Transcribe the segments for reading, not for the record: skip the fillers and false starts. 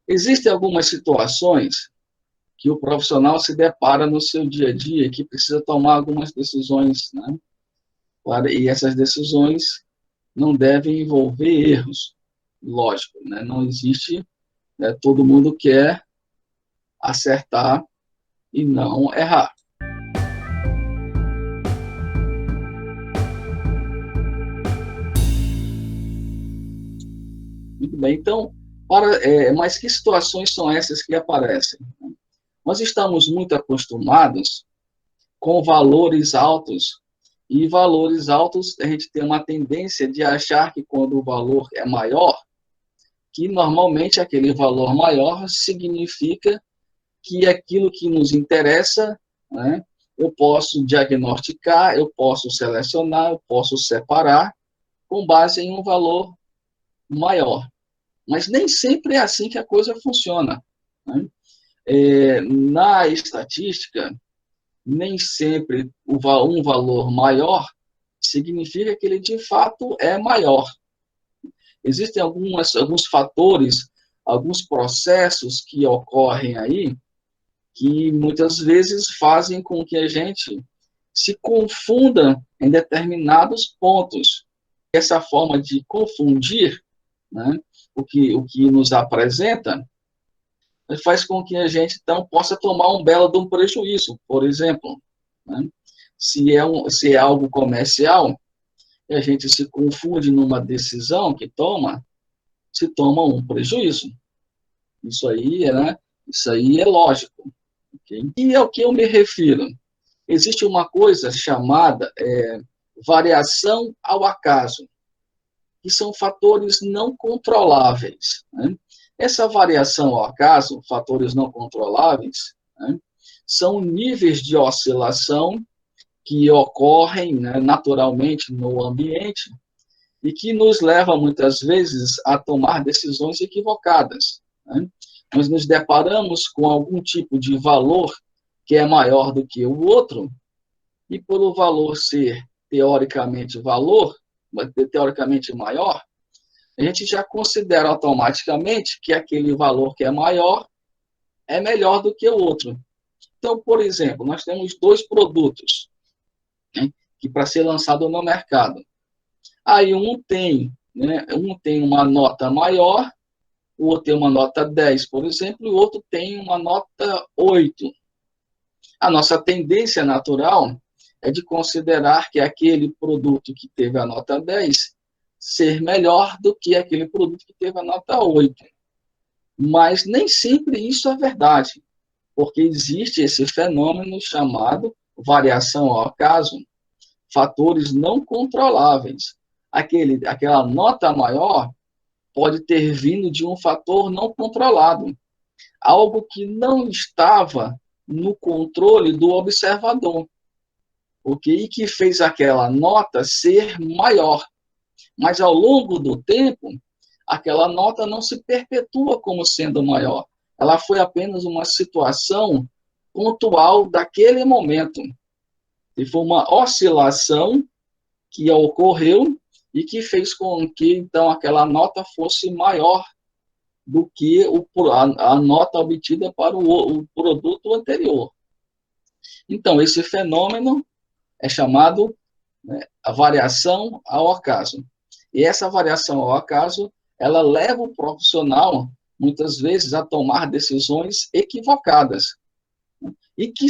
Existem algumas situações que o profissional se depara no seu dia a dia, que precisa tomar algumas decisões, né? E essas decisões não devem envolver erros, lógico, né? Não existe, né, todo mundo quer acertar e não errar. Muito bem, então, mas que situações são essas que aparecem? Nós estamos muito acostumados com valores altos, e valores altos a gente tem uma tendência de achar que quando o valor é maior, que normalmente aquele valor maior significa que aquilo que nos interessa, né, eu posso diagnosticar, eu posso selecionar, eu posso separar com base em um valor maior. Mas nem sempre é assim que a coisa funciona, né? Na estatística, nem sempre um valor maior significa que ele de fato é maior. Existem alguns fatores, alguns processos que ocorrem aí que muitas vezes fazem com que a gente se confunda em determinados pontos. Essa forma de confundir, né, o que nos apresenta faz com que a gente, então, possa tomar um belo de um prejuízo. Por exemplo, né, se é algo comercial, e a gente se confunde numa decisão que se toma um prejuízo. Isso aí, né, isso aí é lógico. Okay? E ao que eu me refiro? Existe uma coisa chamada variação ao acaso, que são fatores não controláveis. Né? Essa variação ao acaso, fatores não controláveis, né, são níveis de oscilação que ocorrem, né, naturalmente no ambiente e que nos leva muitas vezes a tomar decisões equivocadas. Né? Nós nos deparamos com algum tipo de valor que é maior do que o outro, e por o valor ser teoricamente maior, a gente já considera automaticamente que aquele valor que é maior é melhor do que o outro. Então, por exemplo, nós temos dois produtos, né, que para ser lançado no mercado. Aí um tem uma nota maior, o outro tem uma nota 10, por exemplo, e o outro tem uma nota 8. A nossa tendência natural é de considerar que aquele produto que teve a nota 10 ser melhor do que aquele produto que teve a nota 8. Mas nem sempre isso é verdade, porque existe esse fenômeno chamado variação ao acaso, fatores não controláveis. Aquela nota maior pode ter vindo de um fator não controlado, algo que não estava no controle do observador, ok? E que fez aquela nota ser maior. Mas ao longo do tempo, aquela nota não se perpetua como sendo maior. Ela foi apenas uma situação pontual daquele momento. E foi uma oscilação que ocorreu e que fez com que, então, aquela nota fosse maior do que a nota obtida para o produto anterior. Então, esse fenômeno é chamado, né, a variação ao acaso. E essa variação ao acaso, ela leva o profissional, muitas vezes, a tomar decisões equivocadas. E que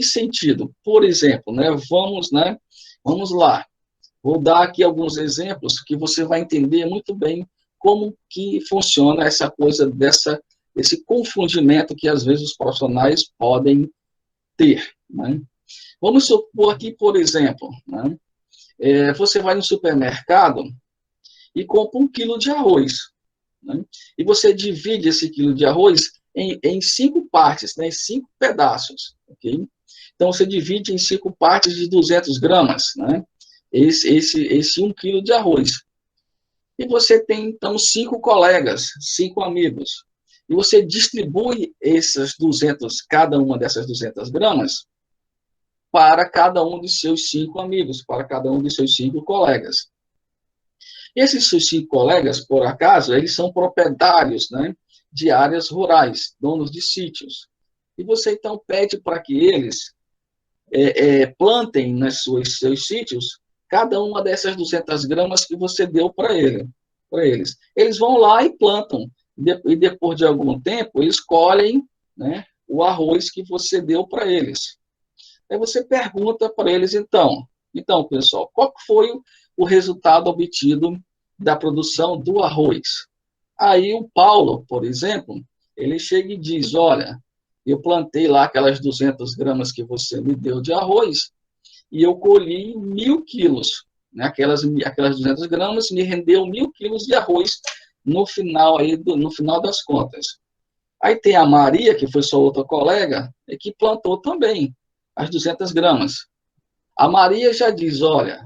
sentido? Por exemplo, vamos lá. Vou dar aqui alguns exemplos que você vai entender muito bem como que funciona essa coisa esse confundimento que às vezes os profissionais podem ter. Né? Vamos supor aqui, por exemplo, né? Você vai no supermercado e compra 1 quilo de arroz. Né? E você divide esse quilo de arroz em 5 partes, né? Em 5 pedaços. Okay? Então, você divide em 5 partes de 200 gramas, né? Esse 1 quilo de arroz. E você tem, então, 5 colegas, 5 amigos. E você distribui cada uma dessas 200 gramas para cada um dos seus 5 amigos, para cada um dos seus 5 colegas. Esses seus 5 colegas, por acaso, eles são proprietários, né, de áreas rurais, donos de sítios. E você, então, pede para que eles plantem nos seus sítios cada uma dessas 200 gramas que você deu para eles. Eles vão lá e plantam. E depois de algum tempo, eles colhem, né, o arroz que você deu para eles. Aí você pergunta para eles, então, pessoal, qual foi o resultado obtido da produção do arroz? Aí o Paulo, por exemplo, ele chega e diz, olha, eu plantei lá aquelas 200 gramas que você me deu de arroz e eu colhi 1.000 quilos. Né? Aquelas 200 gramas me rendeu 1.000 quilos de arroz no final das contas. Aí tem a Maria, que foi sua outra colega, que plantou também as 200 gramas. A Maria já diz, olha,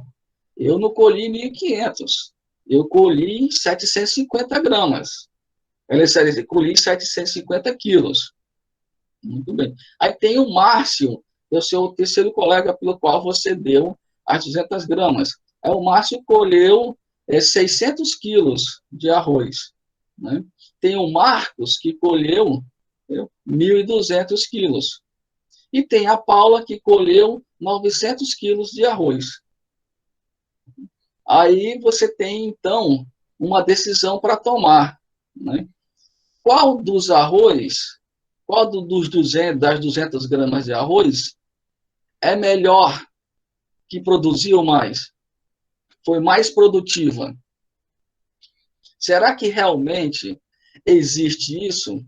eu não colhi 1.500, eu colhi 750 gramas. Ela colhi 750 quilos. Muito bem. Aí tem o Márcio, que é o seu terceiro colega pelo qual você deu as 200 gramas. Aí o Márcio colheu 600 quilos de arroz. Né? Tem o Marcos, que colheu 1.200 quilos. E tem a Paula, que colheu 900 quilos de arroz. Aí você tem, então, uma decisão para tomar. Né? Qual dos arroz, das 200 gramas de arroz é melhor, que produziu mais? Foi mais produtiva? Será que realmente existe isso?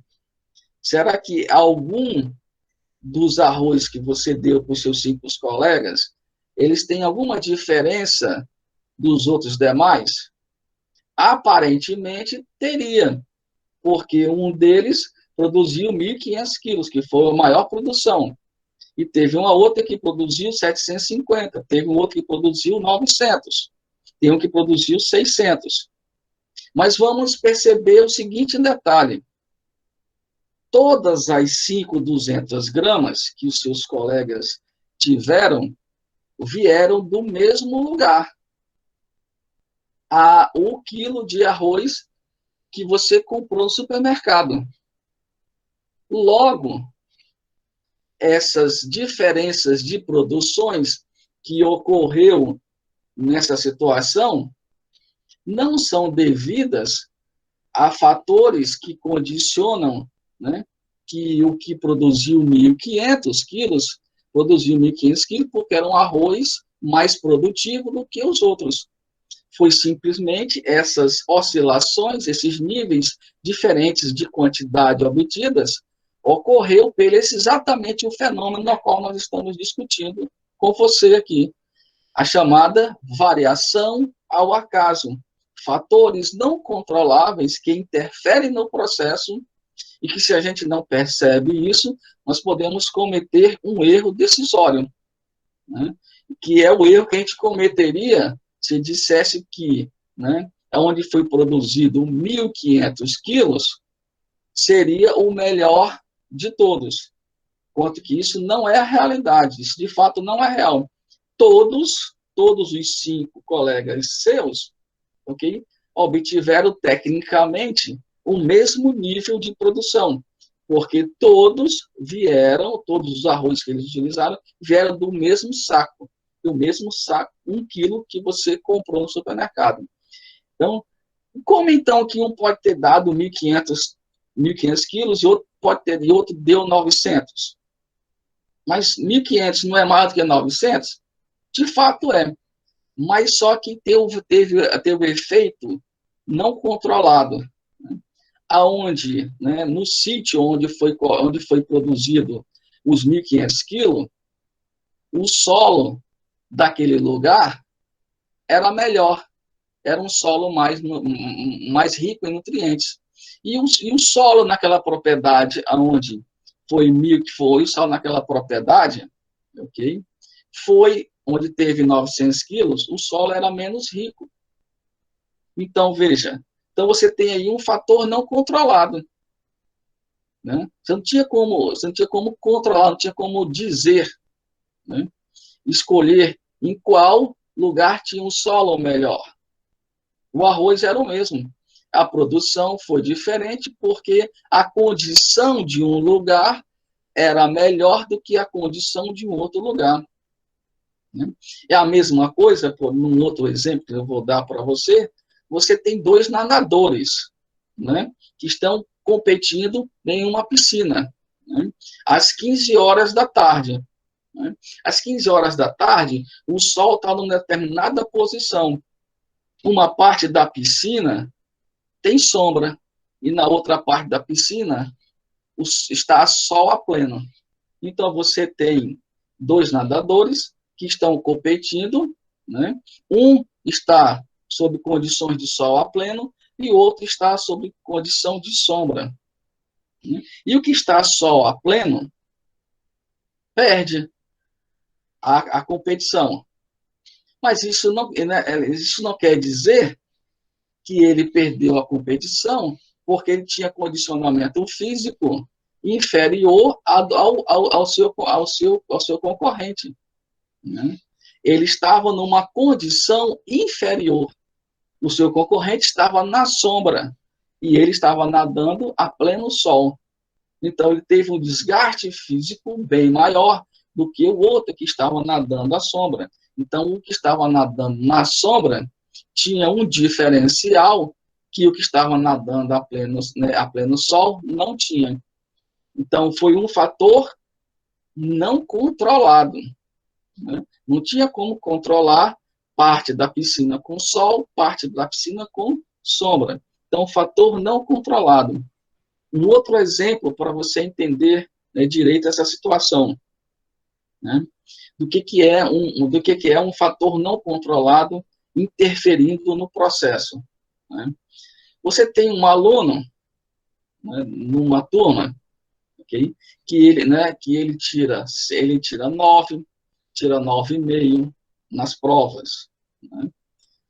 Será que algum dos arroz que você deu para os seus 5 colegas, eles têm alguma diferença dos outros demais? Aparentemente teria, porque um deles produziu 1.500 quilos, que foi a maior produção. E teve uma outra que produziu 750, teve um outro que produziu 900, tem um que produziu 600. Mas vamos perceber o seguinte detalhe. Todas as 200 gramas que os seus colegas tiveram, vieram do mesmo lugar. O quilo de arroz que você comprou no supermercado. Logo, essas diferenças de produções que ocorreu nessa situação não são devidas a fatores que condicionam, né, que o que produziu 1.500 quilos, produziu 1.500 quilos porque era um arroz mais produtivo do que os outros. Foi simplesmente essas oscilações, esses níveis diferentes de quantidade obtidas, ocorreu pelo exatamente o fenômeno no qual nós estamos discutindo com você aqui, a chamada variação ao acaso. Fatores não controláveis que interferem no processo e que, se a gente não percebe isso, nós podemos cometer um erro decisório, né? Que é o erro que a gente cometeria se dissesse que, né, onde foi produzido 1.500 quilos, seria o melhor de todos. Quanto que isso não é a realidade, isso de fato não é real. Todos os 5 colegas seus, ok, obtiveram tecnicamente o mesmo nível de produção, porque todos os arroz que eles utilizaram, vieram do mesmo saco, 1 quilo que você comprou no supermercado. Então, como então que um pode ter dado 1.500 quilos e outro deu 900? Mas 1.500 não é maior do que 900? De fato é. Mas só que teve efeito não controlado. Né? Aonde, né, no sítio onde foi produzido os 1.500 quilos, o solo daquele lugar era melhor, era um solo mais rico em nutrientes. E o solo naquela propriedade, onde foi o solo naquela propriedade, ok? Foi onde teve 900 quilos, o solo era menos rico. Então, veja, então você tem aí um fator não controlado. Né? Você não tinha como controlar, não tinha como dizer, né? Escolher em qual lugar tinha um solo melhor. o arroz era o mesmo. A produção foi diferente porque a condição de um lugar era melhor do que a condição de um outro lugar. Né? É a mesma coisa, num outro exemplo que eu vou dar para você, você tem dois nadadores, né, que estão competindo em uma piscina, né, às 15 horas da tarde. Né? Às 15 horas da tarde, o sol está numa determinada posição. Uma parte da piscina tem sombra, e na outra parte da piscina está sol a pleno. Então, você tem dois nadadores que estão competindo, né? Um está sob condições de sol a pleno e o outro está sob condição de sombra. Né? E o que está sol a pleno perde a competição. Mas isso não quer dizer que ele perdeu a competição porque ele tinha condicionamento físico inferior ao seu concorrente. Né? Ele estava numa condição inferior. O seu concorrente estava na sombra e ele estava nadando a pleno sol. Então, ele teve um desgaste físico bem maior do que o outro que estava nadando à sombra. Então, o que estava nadando na sombra tinha um diferencial que o que estava nadando a pleno sol não tinha. Então, foi um fator não controlado. Né? Não tinha como controlar parte da piscina com sol, parte da piscina com sombra. Então, fator não controlado. Um outro exemplo para você entender, né, direito essa situação, né, do que é um fator não controlado interferindo no processo. Né? Você tem um aluno, né, numa turma, okay, que ele tira 9, tira 9,5 nas provas, né,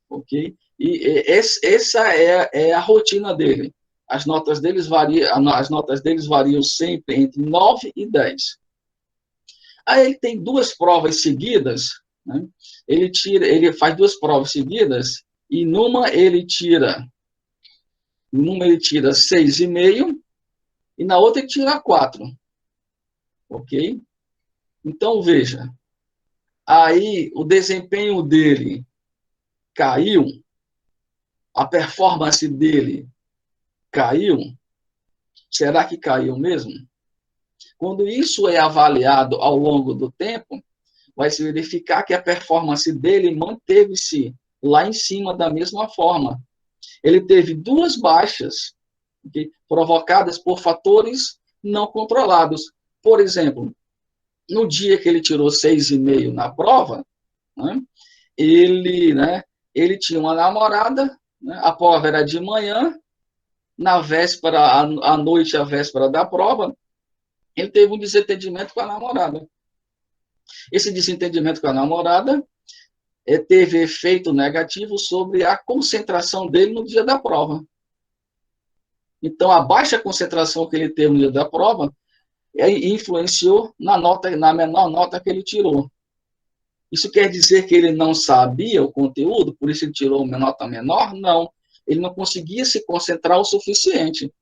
ok? E essa é a rotina dele. As notas deles variam sempre entre 9 e 10. Aí ele tem duas provas seguidas, né? Ele faz duas provas seguidas e numa ele tira 6,5 e na outra ele tira 4. Ok? Então, veja, aí o desempenho dele caiu, a performance dele caiu. Será que caiu mesmo? Quando isso é avaliado ao longo do tempo, vai se verificar que a performance dele manteve-se lá em cima da mesma forma. Ele teve duas baixas, okay, provocadas por fatores não controlados. Por exemplo, no dia que ele tirou 6,5 na prova, né, ele tinha uma namorada, né, a prova era de manhã, na véspera, à noite, a véspera da prova, ele teve um desentendimento com a namorada. Esse desentendimento com a namorada teve efeito negativo sobre a concentração dele no dia da prova. Então, a baixa concentração que ele teve no dia da prova influenciou na menor nota que ele tirou. Isso quer dizer que ele não sabia o conteúdo, por isso ele tirou uma nota menor? Não. Ele não conseguia se concentrar o suficiente.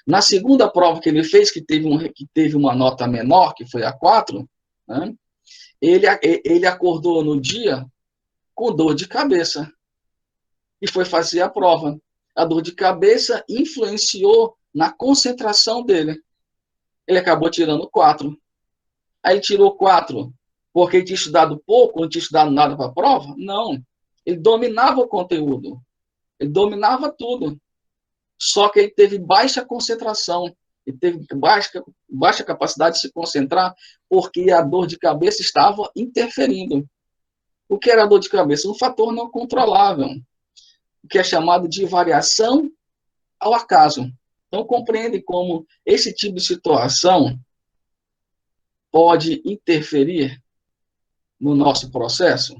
Na segunda prova que ele fez, que teve uma nota menor, que foi a 4, né, ele acordou no dia com dor de cabeça e foi fazer a prova. A dor de cabeça influenciou na concentração dele. Ele acabou tirando 4. Aí ele tirou 4 porque ele tinha estudado pouco, não tinha estudado nada para a prova? Não. Ele dominava o conteúdo. Ele dominava tudo. Só que ele teve baixa concentração. Ele teve baixa capacidade de se concentrar porque a dor de cabeça estava interferindo. O que era a dor de cabeça? Um fator não controlável, o que é chamado de variação ao acaso. Então, compreende como esse tipo de situação pode interferir no nosso processo?